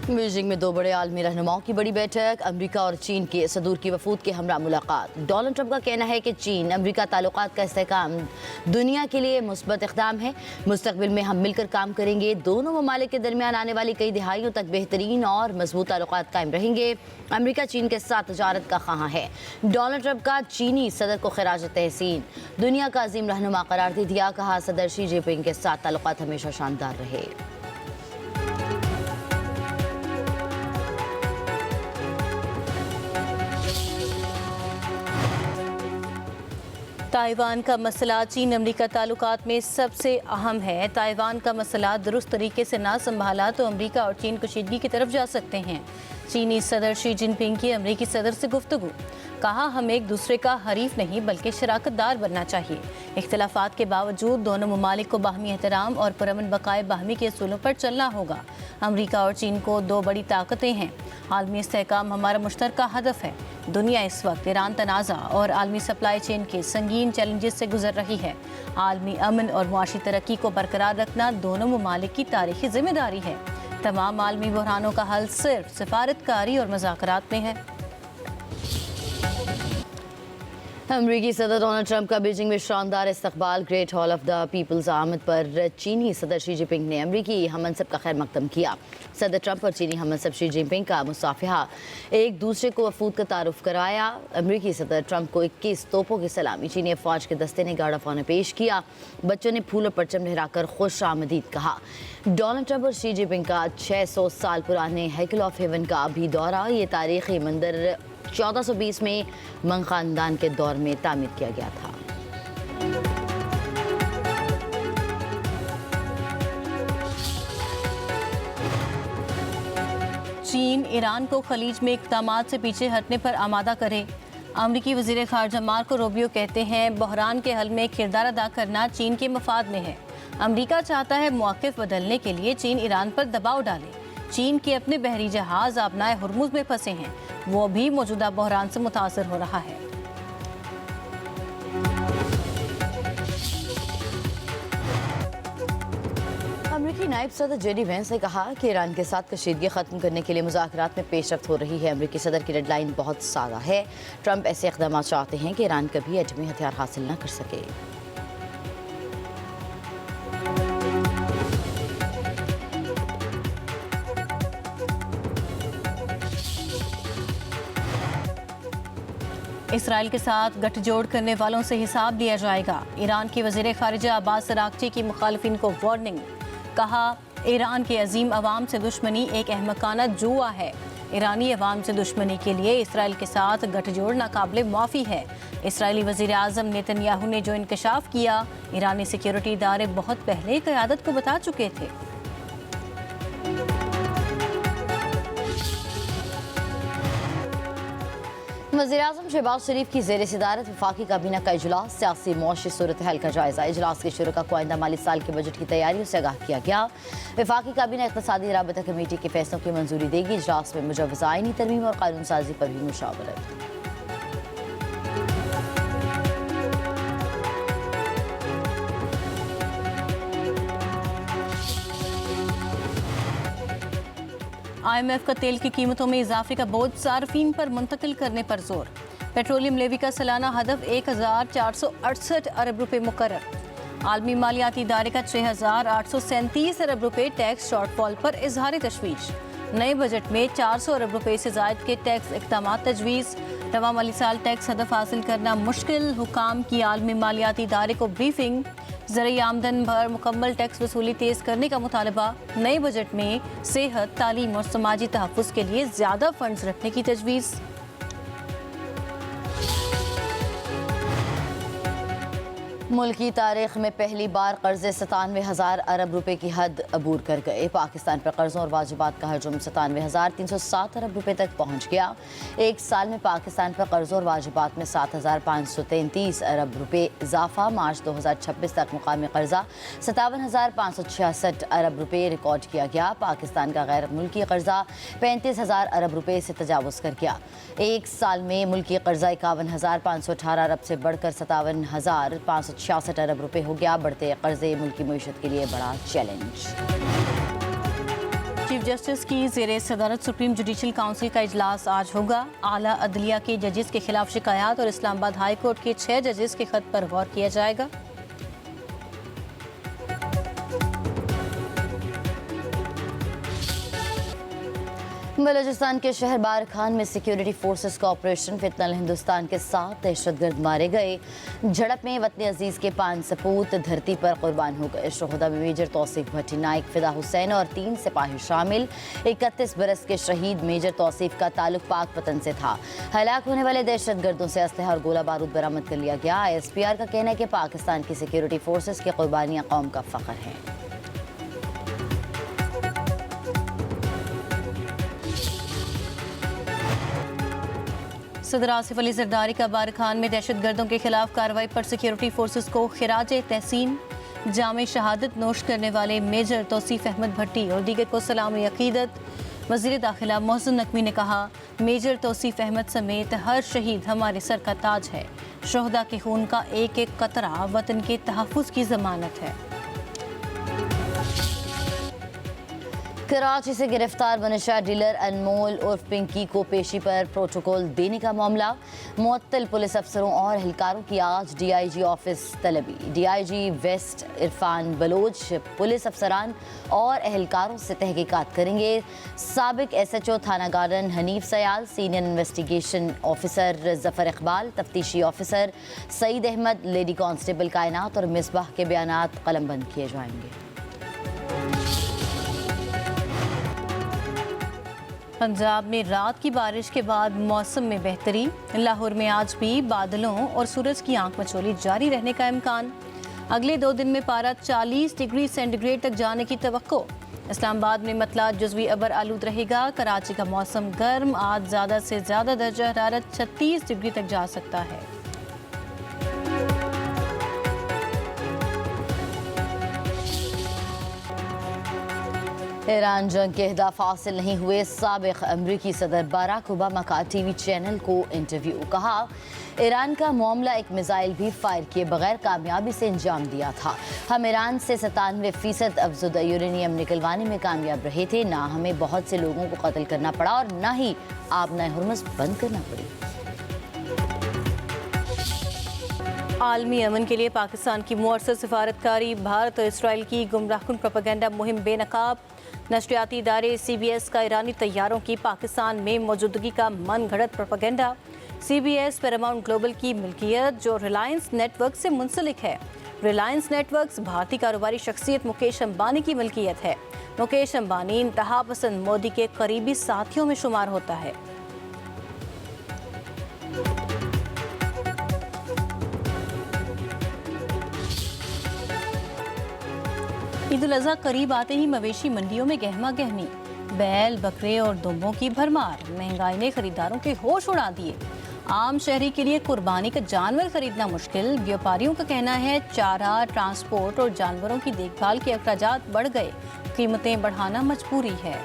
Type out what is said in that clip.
Beijing में दो बड़े आलमी रहनुमाओं की बड़ी बैठक, अमेरिका और चीन के सदूर की वफूद के हमरा मुलाकात। डोनाल्ड ट्रंप का कहना है कि चीन अमेरिका ताल्लुकात का इस्तेहकाम दुनिया के लिए मुस्बत इक़दाम है। मुस्तक़बिल में हम मिलकर काम करेंगे। दोनों ममालिक के दरमियान आने वाली कई दिहाइयों तक बेहतरीन और मजबूत ताल्लुकात कायम रहेंगे। अमेरिका चीन के साथ तजारत का ख़्वाह है। डोनाल्ड ट्रंप का चीनी सदर को खिराज तहसीन, दुनिया का अजीम रहनुमा करार दे दिया। कहा सदर शी जिनपिंग के साथ ताल्लुकात हमेशा शानदार रहे। ताइवान का मसला चीन अमेरिका ताल्लुकात में सबसे अहम है। ताइवान का मसला दुरुस्त तरीके से ना संभाला तो अमेरिका और चीन कशीदगी की तरफ जा सकते हैं। चीनी सदर शी जिनपिंग की अमेरिकी सदर से गुफ्तगू, कहा हम एक दूसरे का हरीफ नहीं बल्कि शराकतदार बनना चाहिए। इख्तिलाफात के बावजूद दोनों ममालिक को बाहमी एहतराम और पुरअमन बकाए बाहमी के असूलों पर चलना होगा। अमेरिका और चीन को दो बड़ी ताकतें हैं। आलमी इस्तेहकाम हमारा मुश्तरका हदफ है। दुनिया इस वक्त ईरान तनाज़ा और आलमी सप्लाई चेन के संगीन चैलेंजेस से गुजर रही है। आलमी अमन और मुआशी तरक्की को बरकरार रखना दोनों ममालिक की तारीखी जिम्मेदारी है। तमाम आलमी बहरानों का हल सिर्फ सिफारतकारी और मुज़ाकरात में है। अमरीकी सदर डोनाल्ड ट्रंप का बीजिंग में शानदार इस्तकबाल। Great hall of the peoples आमद पर चीनी सदर शी जिनपिंग ने अमरीकी हमनसब का खैर मकदम किया। सदर ट्रंप और चीनी हमनसब शी जिनपिंग का मुसाफिहा एक दूसरे को वफूद का तारुफ कराया। अमरीकी सदर ट्रंप को 21 तोपों की सलामी चीनी अफवाज के दस्ते ने गार्ड ऑफ ऑनर पेश किया। बच्चों ने फूल और परचम लहराकर खुश आमदीद कहा। डोनाल्ड ट्रंप और शी जिनपिंग का 600 साल पुराने हैकल ऑफ हेवन का भी दौरा। ये तारीखी मंदिर 1420 में मंग खानदान के दौर में तामीर किया गया था। चीन ईरान को खलीज में इक़दामात से पीछे हटने पर आमादा करे। अमरीकी वज़ीर ख़ारजा मार्को रूबियो कहते हैं बहरान के हल में किरदार अदा करना चीन के मफाद में है। अमरीका चाहता है मौक़िफ़ बदलने के लिए चीन ईरान पर दबाव डाले। चीन के अपने बहरी जहाज़ आबनाए हुर्मुज़ में फंसे हैं, वो भी मौजूदा बहरान से मुतासर हो रहा है। अमरीकी नायब सदर जेडी वेंस ने कहा कि ईरान के साथ कशीदगी ख़त्म करने के लिए मुज़ाकरात में पेशरफ्त हो रही है। अमरीकी सदर की डेडलाइन बहुत सादा है। ट्रंप ऐसे इक़दाम चाहते हैं कि ईरान कभी एटमी हथियार हासिल न कर सके। इसराइल के साथ गठजोड़ करने वालों से हिसाब लिया जाएगा। ईरान की वज़ीर ख़ारिजा अब्बास अराग़ची की मुखालिफिन को वार्निंग, कहा ईरान के अजीम अवाम से दुश्मनी एक अहमकाना जुआ है। ईरानी अवाम से दुश्मनी के लिए इसराइल के साथ गठजोड़ नाकाबिले मुआफ़ी है। इसराइली वज़ीर आज़म नेतन्याहू ने जो इंकशाफ किया, ईरानी सिक्योरिटी इदारे बहुत पहले क़यादत को बता चुके थे। वज़ीर-ए-आज़म शहबाज शरीफ की ज़ेर सदारत वफाकी काबीना का इजलास, सियासी मुआशी सूरत हाल का जायजा। इजलास के शुरू का आइंदा माली साल के बजट की तैयारियों से आगाह किया गया। वफाकी काबीना इक़्तिसादी राबता कमेटी के फैसलों की मंजूरी देगी। इजलास में मुजव्वज़ आईनी तरमीम और कानून साजी पर भी मुशावरत। IMF का तेल की कीमतों में इजाफे का बोझ सार्फिन पर मुंतकिल करने पर जोर। पेट्रोलियम लेवी का सालाना हदफ 1468 अरब रुपए मुकर्रर। आलमी मालियाती इदारे का 6837 अरब रुपए टैक्स शॉर्टफॉल पर इजहार तशवीश। नए बजट में 400 अरब रुपए से जायद के टैक्स इक़दाम तजवीज़। रवा माली साल टैक्स हदफ हासिल करना मुश्किल, हुकाम की आलमी मालियाती इदारे को ब्रीफिंग। ज़रिए आमदन पर मुकम्मल टैक्स वसूली तेज़ करने का मुतालबा। नए बजट में सेहत, तालीम और समाजी तहफ़्फ़ुज़ के लिए ज़्यादा फंड्स रखने की तजवीज़। मुल्क की तारीख में पहली बार कर्जे 97,000 अरब रुपए की हद अबूर कर गए। पाकिस्तान पर कर्जों और वाजिबात का हजम 97,307 अरब रुपए तक पहुंच गया। एक साल में पाकिस्तान पर कर्जों और वाजिबात में 7,533 अरब रुपए इजाफा। मार्च 2026 तक मुकामी कर्जा 57,566 अरब रुपए रिकॉर्ड किया गया। पाकिस्तान का गैर मुल्की कर्जा 35,000 अरब रुपए से तजावुज़ कर गया। एक साल में मुल्की कर्जा 51,518 अरब से बढ़कर 57,566 अरब रुपए हो गया। बढ़ते कर्जे मुल्की मईशत के लिए बड़ा चैलेंज। चीफ जस्टिस की ज़ेरे सदारत सुप्रीम जुडिशल काउंसिल का इजलास आज होगा। आला अदलिया के जजेस के खिलाफ शिकायत और इस्लामाबाद हाई कोर्ट के 6 जजेस के खत पर गौर किया जाएगा। बलूचिस्तान के शहर बारखान में सिक्योरिटी फोर्सेस का ऑपरेशन फितनल हिंदुस्तान के 7 दहशतगर्द मारे गए। झड़प में वतन अजीज के 5 सपूत धरती पर कुर्बान हो गए। शोहदा में मेजर तौसीफ भट्टी नाइक, फिदा हुसैन और 3 सिपाही शामिल। 31 बरस के शहीद मेजर तौसीफ का ताल्लुक पाक वतन से था। हलाक होने वाले दहशतगर्दों से असलहा और गोला बारूद बरामद कर लिया गया। ISPR का कहना है कि पाकिस्तान की सिक्योरिटी फोर्सेस की कुर्बानियां कौम का फख्र हैं। सदर आसिफ अली जरदारी का बारखान में दहशतगर्दों के खिलाफ कार्रवाई पर सिक्योरिटी फोर्सेस को खिराज तहसीन। जामे शहादत नोश करने वाले मेजर तौसीफ अहमद भट्टी और दीगर को सलामी अकीदत। वज़ीर दाखिला मोहसिन नकवी ने कहा, मेजर तौसीफ अहमद समेत हर शहीद हमारे सर का ताज है। शोहदा के खून का एक एक कतरा वतन के तहफ़्फ़ुज़ की ज़मानत है। कराची से गिरफ्तार बनशा डीलर अनमोल उर्फ पिंकी को पेशी पर प्रोटोकॉल देने का मामला। मुअत्तल पुलिस अफसरों और एहलकारों की आज DIG ऑफिस तलबी। DIG West Irfan Baloch police अफसरान और एहलकारों से तहकीकात करेंगे। साबिक SHO थाना Garden Hanif Sayal, senior investigation officer Zafar Iqbal, तफ्तीशी officer Saeed Ahmed, lady constable Kainat और मिसबाह के बयानात कलमबंद किए जाएंगे। पंजाब में रात की बारिश के बाद मौसम में बेहतरी। लाहौर में आज भी बादलों और सूरज की आंख मचोली जारी रहने का इम्कान। अगले 2 दिन में पारा 40 डिग्री सेंटीग्रेड तक जाने की तवक्को। इस्लामाबाद में मतला जुज़वी अबर आलूद रहेगा। कराची का मौसम गर्म, आज ज़्यादा से ज़्यादा दर्जा हरारत 36 डिग्री तक जा सकता है। ईरान जंग के अहदाफ हासिल नहीं हुए। साबिक अमरीकी सदर बराक ओबामा का TV चैनल को इंटरव्यू। कहा, ईरान का मामला एक मिसाइल भी फायर किए बगैर कामयाबी से अंजाम दिया था। हम ईरान से 97% अफजुदा यूरेनियम निकलवाने में कामयाब रहे थे। ना हमें बहुत से लोगों को कत्ल करना पड़ा और ना ही आबनाए हुर्मुज़ बंद करना पड़ी। आलमी अमन के लिए पाकिस्तान की मुअस्सस सिफारतकारी। भारत और इसराइल की गुमराहकुन प्रोपेगेंडा मुहिम बेनकाब। नशरियाती इदारे CBS का ईरानी तैयारों की पाकिस्तान में मौजूदगी का मनगढ़ंत प्रोपेगेंडा। CBS पैरामाउंट ग्लोबल की मिल्कियत जो रिलायंस नेटवर्क से मुंसलिक है। रिलायंस नेटवर्क्स भारतीय कारोबारी शख्सियत मुकेश अंबानी की मिल्कियत है। मुकेश अंबानी इंतहा पसंद मोदी के करीबी साथियों में शुमार होता है। ईद उल अज़हा करीब आते ही मवेशी मंडियों में गहमा गहमी। बैल, बकरे और दुम्बों की भरमार। महंगाई ने खरीदारों के होश उड़ा दिए। आम शहरी के लिए कुर्बानी का जानवर खरीदना मुश्किल। व्यापारियों का कहना है चारा, ट्रांसपोर्ट और जानवरों की देखभाल के अखराजात बढ़ गए। कीमतें बढ़ाना मजबूरी है।